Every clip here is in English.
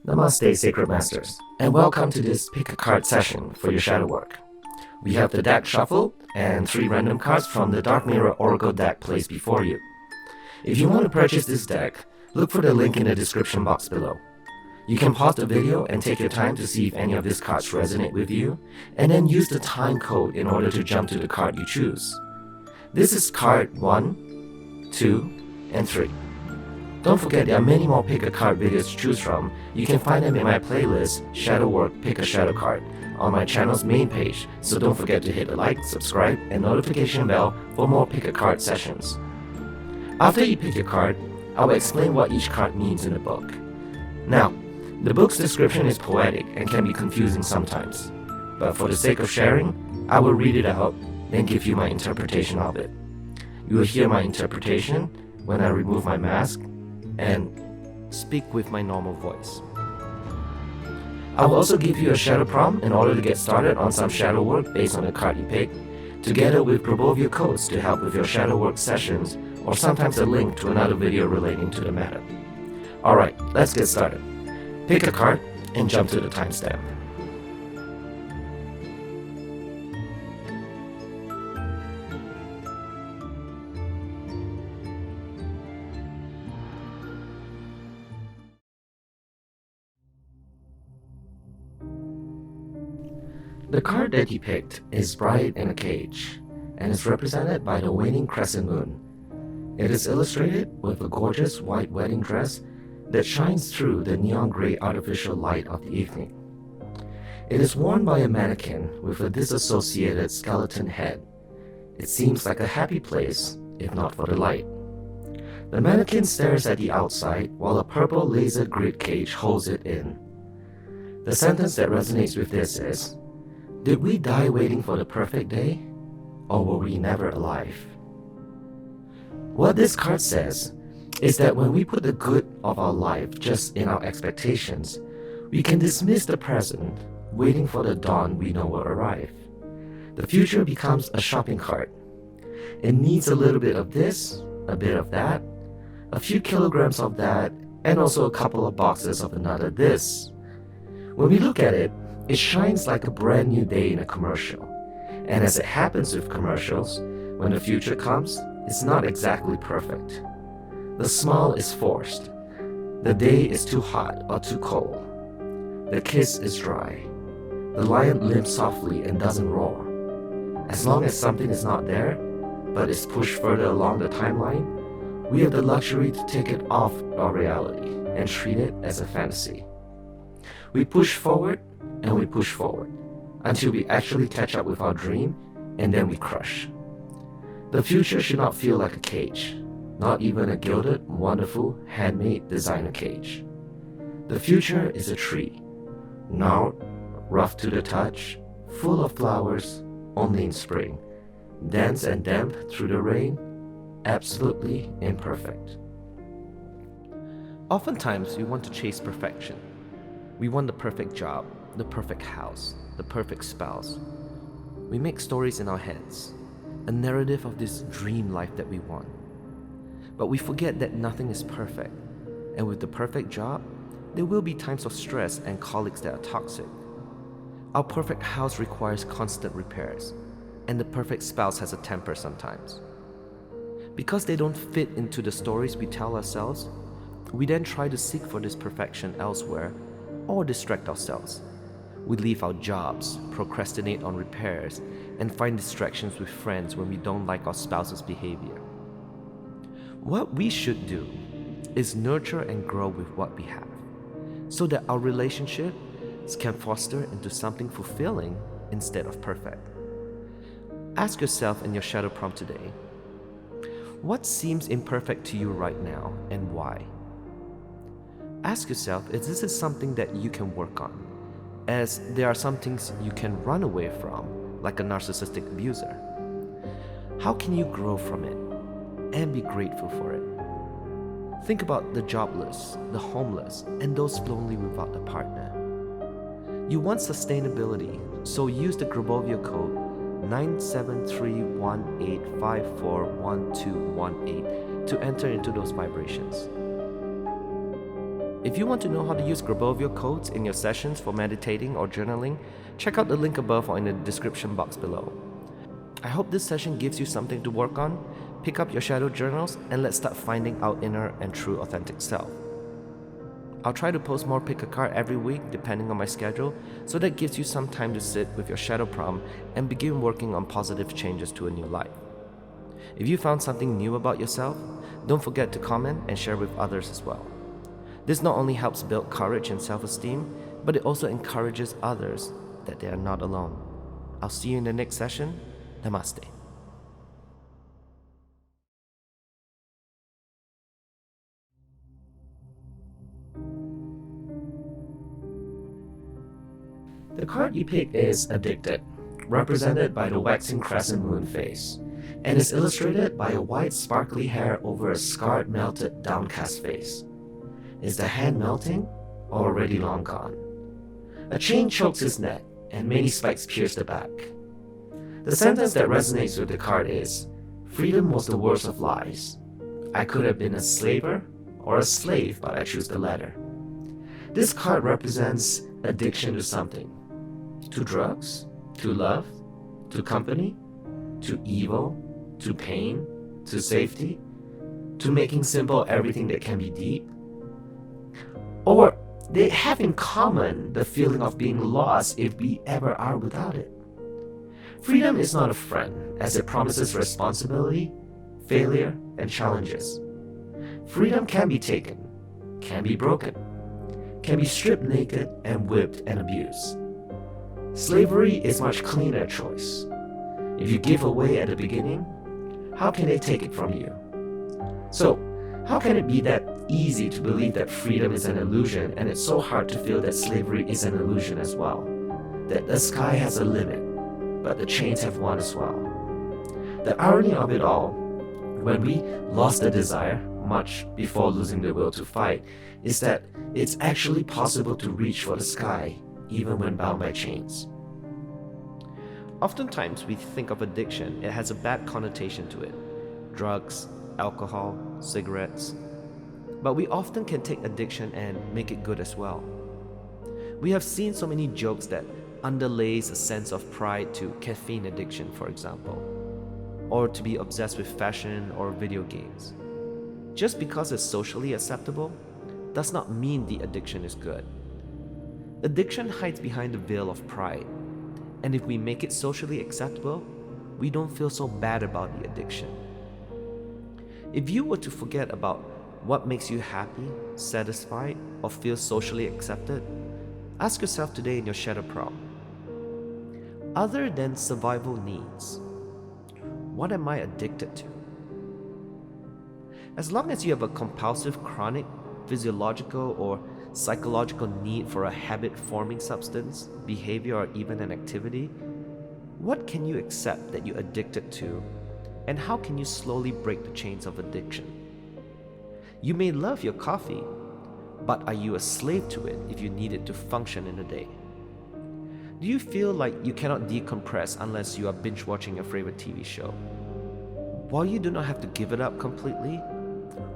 Namaste, Sacred Masters, and welcome to this pick a card session for your shadow work. We have the deck shuffle and 3 random cards from the Dark Mirror Oracle deck placed before you. If you want to purchase this deck, look for the link in the description box below. You can pause the video and take your time to see if any of these cards resonate with you, and then use the time code in order to jump to the card you choose. This is card 1, 2, and 3. Don't forget there are many more pick a card videos to choose from. You can find them in my playlist, Shadow Work Pick a Shadow Card, on my channel's main page, so don't forget to hit the like, subscribe, and notification bell for more pick a card sessions. After you pick your card, I will explain what each card means in the book. Now, the book's description is poetic and can be confusing sometimes, but for the sake of sharing, I will read it out, then give you my interpretation of it. You will hear my interpretation when I remove my mask and speak with my normal voice. I will also give you a shadow prompt in order to get started on some shadow work based on the card you pick, together with Grabovia codes to help with your shadow work sessions, or sometimes a link to another video relating to the matter. Alright, let's get started. Pick a card and jump to the timestamp. The card that he picked is Bride in a Cage, and is represented by the waning crescent moon. It is illustrated with a gorgeous white wedding dress that shines through the neon gray artificial light of the evening. It is worn by a mannequin with a disassociated skeleton head. It seems like a happy place, if not for the light. The mannequin stares at the outside while a purple laser grid cage holds it in. The sentence that resonates with this is, "Did we die waiting for the perfect day? Or were we never alive?" What this card says is that when we put the good of our life just in our expectations, we can dismiss the present, waiting for the dawn we know will arrive. The future becomes a shopping cart. It needs a little bit of this, a bit of that, a few kilograms of that, and also a couple of boxes of another this. When we look at it, it shines like a brand new day in a commercial. And as it happens with commercials, when the future comes, it's not exactly perfect. The smile is forced. The day is too hot or too cold. The kiss is dry. The lion limps softly and doesn't roar. As long as something is not there, but is pushed further along the timeline, we have the luxury to take it off our reality and treat it as a fantasy. We push forward and we push forward until we actually catch up with our dream, and then we crush. The future should not feel like a cage, not even a gilded, wonderful, handmade designer cage. The future is a tree, gnarled, rough to the touch, full of flowers, only in spring, dense and damp through the rain, absolutely imperfect. Oftentimes, we want to chase perfection. We want the perfect job, the perfect house, the perfect spouse. We make stories in our heads, a narrative of this dream life that we want. But we forget that nothing is perfect, and with the perfect job, there will be times of stress and colleagues that are toxic. Our perfect house requires constant repairs, and the perfect spouse has a temper sometimes. Because they don't fit into the stories we tell ourselves, we then try to seek for this perfection elsewhere or distract ourselves. We leave our jobs, procrastinate on repairs, and find distractions with friends when we don't like our spouse's behavior. What we should do is nurture and grow with what we have, so that our relationships can foster into something fulfilling instead of perfect. Ask yourself in your shadow prompt today, what seems imperfect to you right now and why? Ask yourself if this is something that you can work on, as there are some things you can run away from, like a narcissistic abuser. How can you grow from it and be grateful for it? Think about the jobless, the homeless, and those lonely without a partner. You want sustainability, so use the Grabovia code 97318541218 to enter into those vibrations. If you want to know how to use Grabovio codes in your sessions for meditating or journaling, check out the link above or in the description box below. I hope this session gives you something to work on. Pick up your shadow journals and let's start finding our inner and true authentic self. I'll try to post more pick a card every week depending on my schedule, so that gives you some time to sit with your shadow prompt and begin working on positive changes to a new life. If you found something new about yourself, don't forget to comment and share with others as well. This not only helps build courage and self-esteem, but it also encourages others that they are not alone. I'll see you in the next session. Namaste. The card you picked is Addicted, represented by the waxing crescent moon face, and is illustrated by a white sparkly hair over a scarred, melted, downcast face. Is the hand melting or already long gone? A chain chokes his neck, and many spikes pierce the back. The sentence that resonates with the card is, "Freedom was the worst of lies. I could have been a slaver or a slave, but I choose the latter." This card represents addiction to something. To drugs, to love, to company, to evil, to pain, to safety, to making simple everything that can be deep. Or they have in common the feeling of being lost if we ever are without it. Freedom is not a friend, as it promises responsibility, failure, and challenges. Freedom can be taken, can be broken, can be stripped naked and whipped and abused. Slavery is much cleaner choice. If you give away at the beginning, how can they take it from you? So, how can it be that easy to believe that freedom is an illusion, and it's so hard to feel that slavery is an illusion as well? That the sky has a limit, but the chains have one as well. The irony of it all, when we lost the desire much before losing the will to fight, is that it's actually possible to reach for the sky even when bound by chains. Oftentimes we think of addiction, it has a bad connotation to it. Drugs, alcohol, cigarettes. But we often can take addiction and make it good as well. We have seen so many jokes that underlays a sense of pride to caffeine addiction, for example, or to be obsessed with fashion or video games. Just because it's socially acceptable does not mean the addiction is good. Addiction hides behind the veil of pride, and if we make it socially acceptable, we don't feel so bad about the addiction. If you were to forget about what makes you happy, satisfied, or feel socially accepted, ask yourself today in your shadow prompt, other than survival needs, what am I addicted to? As long as you have a compulsive, chronic, physiological, or psychological need for a habit-forming substance, behavior, or even an activity, what can you accept that you're addicted to, and how can you slowly break the chains of addiction? You may love your coffee, but are you a slave to it if you need it to function in a day? Do you feel like you cannot decompress unless you are binge-watching your favorite TV show? While you do not have to give it up completely,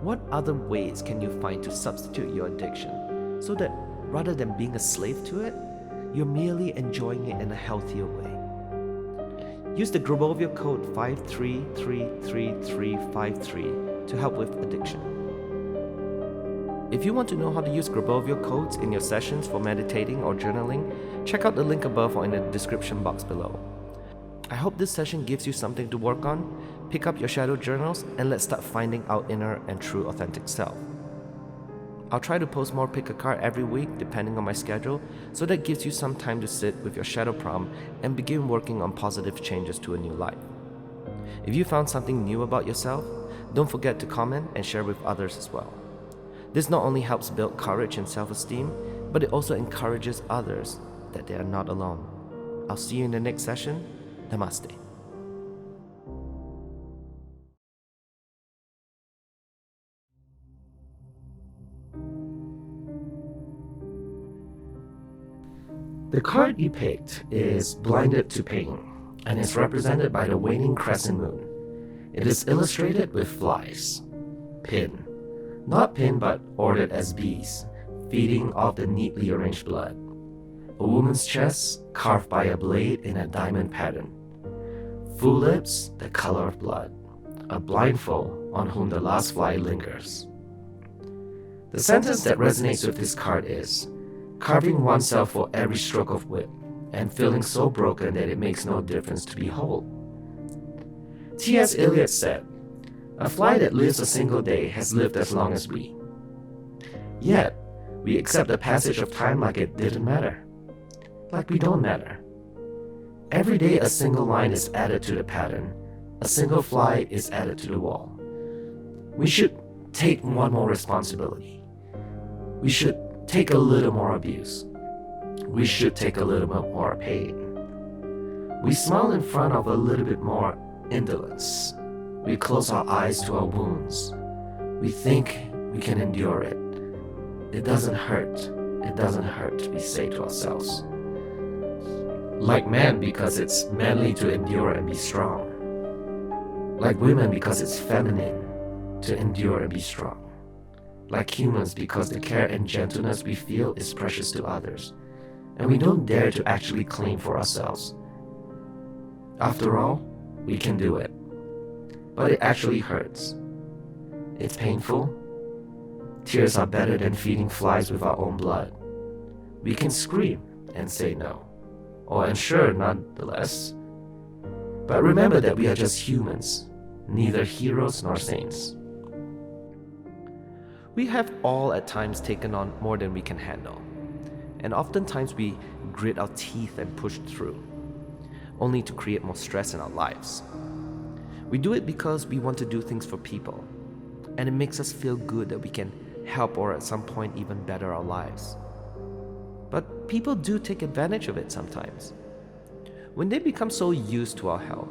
what other ways can you find to substitute your addiction so that rather than being a slave to it, you're merely enjoying it in a healthier way? Use the Grabovio code 533353 to help with addiction. If you want to know how to use Grabovio codes in your sessions for meditating or journaling, check out the link above or in the description box below. I hope this session gives you something to work on. Pick up your shadow journals and let's start finding our inner and true authentic self. I'll try to post more pick a card every week depending on my schedule, so that gives you some time to sit with your shadow prompt and begin working on positive changes to a new life. If you found something new about yourself, don't forget to comment and share with others as well. This not only helps build courage and self-esteem, but it also encourages others that they are not alone. I'll see you in the next session. Namaste. The card you picked is Blinded to Pain, and is represented by the waning crescent moon. It is illustrated with flies. Pin. Not pin, but ordered as bees, feeding off the neatly arranged blood. A woman's chest carved by a blade in a diamond pattern. Full lips, the color of blood. A blindfold on whom the last fly lingers. The sentence that resonates with this card is, carving oneself for every stroke of whip, and feeling so broken that it makes no difference to be whole. T.S. Eliot said, "A fly that lives a single day has lived as long as we." Yet, we accept the passage of time like it didn't matter. Like we don't matter. Every day a single line is added to the pattern. A single fly is added to the wall. We should take one more responsibility. We should take a little more abuse. We should take a little bit more pain. We smile in front of a little bit more indolence. We close our eyes to our wounds. We think we can endure it. It doesn't hurt. It doesn't hurt, we say to ourselves. Like men because it's manly to endure and be strong. Like women because it's feminine to endure and be strong. Like humans because the care and gentleness we feel is precious to others, and we don't dare to actually claim for ourselves. After all, we can do it. But it actually hurts. It's painful. Tears are better than feeding flies with our own blood. We can scream and say no, or ensure nonetheless. But remember that we are just humans, neither heroes nor saints. We have all at times taken on more than we can handle, and oftentimes we grit our teeth and push through, only to create more stress in our lives. We do it because we want to do things for people, and it makes us feel good that we can help or at some point even better our lives. But people do take advantage of it sometimes. When they become so used to our help,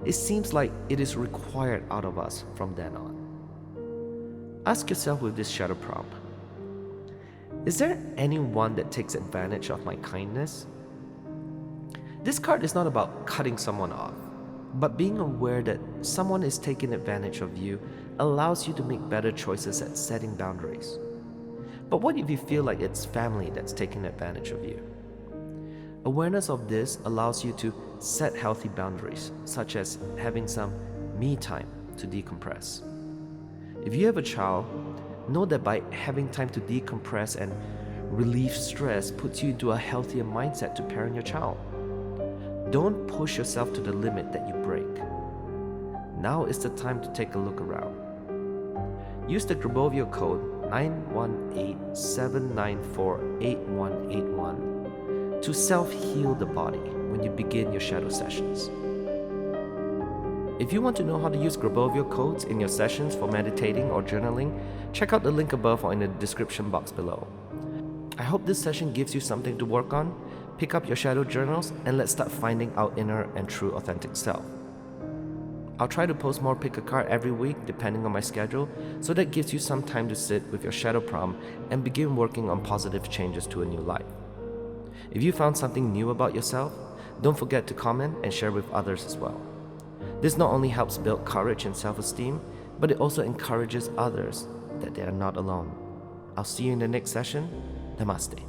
it seems like it is required out of us from then on. Ask yourself with this shadow prompt, is there anyone that takes advantage of my kindness? This card is not about cutting someone off, but being aware that someone is taking advantage of you allows you to make better choices at setting boundaries. But what if you feel like it's family that's taking advantage of you? Awareness of this allows you to set healthy boundaries, such as having some me time to decompress. If you have a child, know that by having time to decompress and relieve stress puts you into a healthier mindset to parent your child. Don't push yourself to the limit that you break. Now is the time to take a look around. Use the Grabovio code 918-794-8181 to self-heal the body when you begin your shadow sessions. If you want to know how to use Grabovio codes in your sessions for meditating or journaling, check out the link above or in the description box below. I hope this session gives you something to work on. Pick up your shadow journals and let's start finding our inner and true authentic self. I'll try to post more pick a card every week depending on my schedule, so that gives you some time to sit with your shadow prompt and begin working on positive changes to a new life. If you found something new about yourself, don't forget to comment and share with others as well. This not only helps build courage and self-esteem, but it also encourages others that they are not alone. I'll see you in the next session. Namaste.